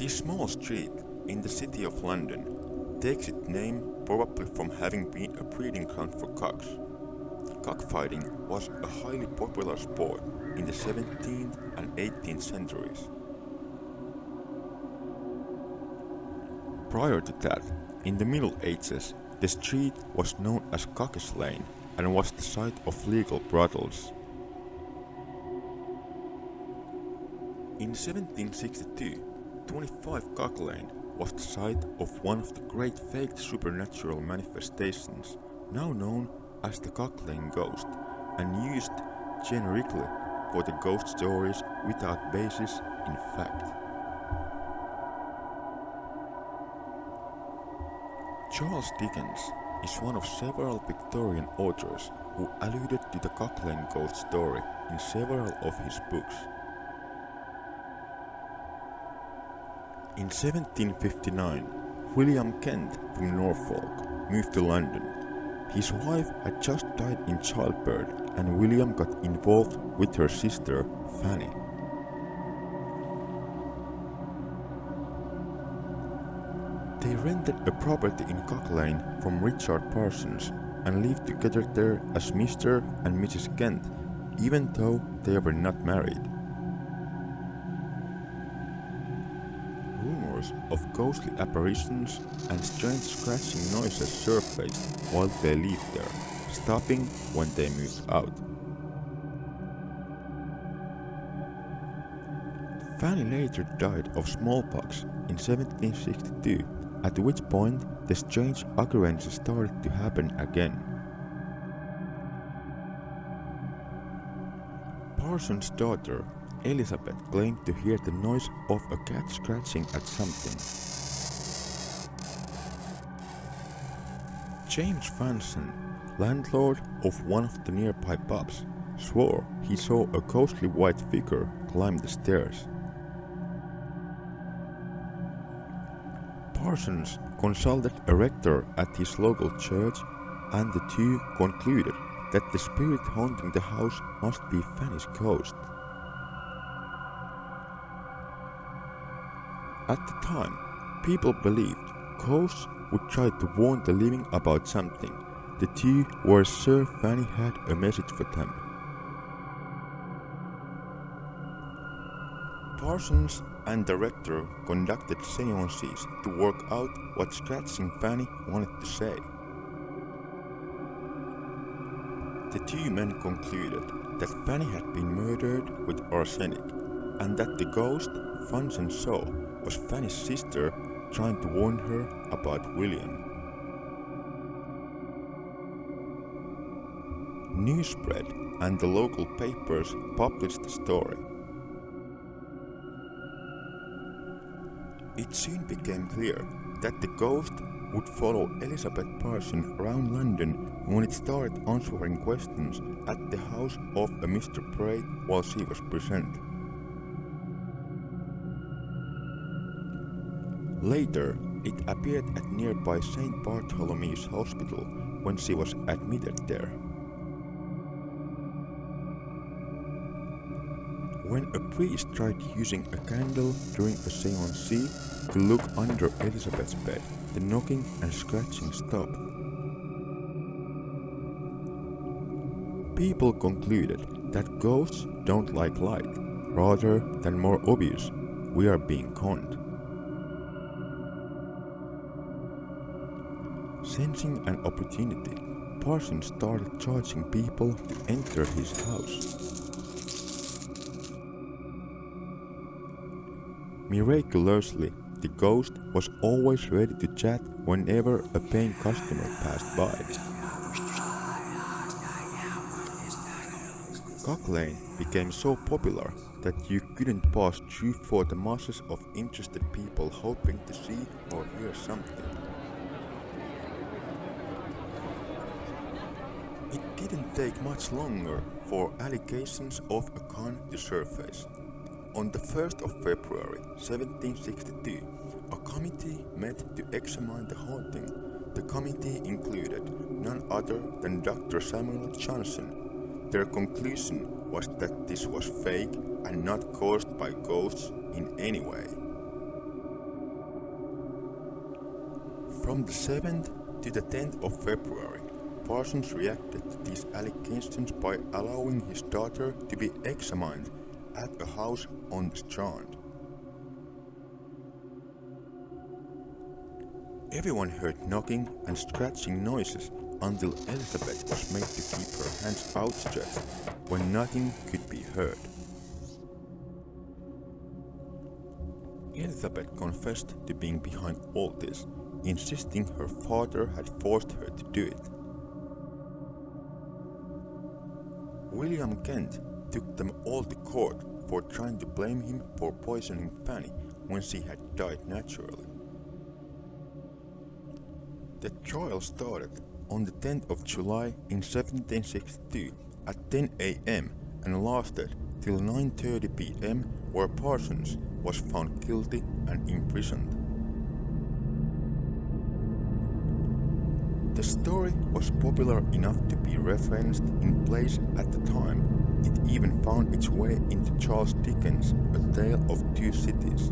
This small street in the city of London takes its name probably from having been a breeding ground for cocks. Cockfighting was a highly popular sport in the 17th and 18th centuries. Prior to that, in the Middle Ages, the street was known as Cock's Lane and was the site of legal brothels. In 1762, 25 Cock Lane was the site of one of the great faked supernatural manifestations, now known as the Cock Lane Ghost, and used generically for the ghost stories without basis in fact. Charles Dickens is one of several Victorian authors who alluded to the Cock Lane ghost story in several of his books. In 1759, William Kent from Norfolk moved to London. His wife had just died in childbirth and William got involved with her sister, Fanny. They rented a property in Cock Lane from Richard Parsons and lived together there as Mr. and Mrs. Kent, even though they were not married. Rumors of ghostly apparitions and strange scratching noises surfaced while they lived there, stopping when they moved out. Fanny later died of smallpox in 1762, at which point the strange occurrences started to happen again. Parsons' daughter, Elizabeth, claimed to hear the noise of a cat scratching at something. James Fanson, landlord of one of the nearby pubs, swore he saw a ghostly white figure climb the stairs. Parsons consulted a rector at his local church, and the two concluded that the spirit haunting the house must be Fanny's ghost. At the time, people believed ghosts would try to warn the living about something. The two were sure Fanny had a message for them. Parsons and the rector conducted séances to work out what scratching Fanny wanted to say. The two men concluded that Fanny had been murdered with arsenic, and that the ghost Fanson saw was Fanny's sister trying to warn her about William. News spread and the local papers published the story. It soon became clear that the ghost would follow Elizabeth Parsons around London when it started answering questions at the house of a Mr. Braid while she was present. Later, it appeared at nearby St. Bartholomew's Hospital when she was admitted there. When a priest tried using a candle during a séance to look under Elizabeth's bed, the knocking and scratching stopped. People concluded that ghosts don't like light, rather than more obvious, we are being conned. Sensing an opportunity, Parsons started charging people to enter his house. Miraculously, the ghost was always ready to chat whenever a paying customer passed by. Cock Lane became so popular that you couldn't pass through for the masses of interested people hoping to see or hear something. It didn't take much longer for allegations of a con to surface. On the 1st of February 1762, a committee met to examine the haunting. The committee included none other than Dr. Samuel Johnson. Their conclusion was that this was fake and not caused by ghosts in any way. From the 7th to the 10th of February, Parsons reacted to these allegations by allowing his daughter to be examined at a house on the Strand. Everyone heard knocking and scratching noises until Elizabeth was made to keep her hands outstretched when nothing could be heard. Elizabeth confessed to being behind all this, insisting her father had forced her to do it. William Kent took them all to court for trying to blame him for poisoning Fanny when she had died naturally. The trial started on the 10th of July in 1762 at 10 a.m. and lasted till 9:30 p.m. where Parsons was found guilty and imprisoned. The story was popular enough to be referenced in plays at the time. It even found its way into Charles Dickens' A Tale of Two Cities.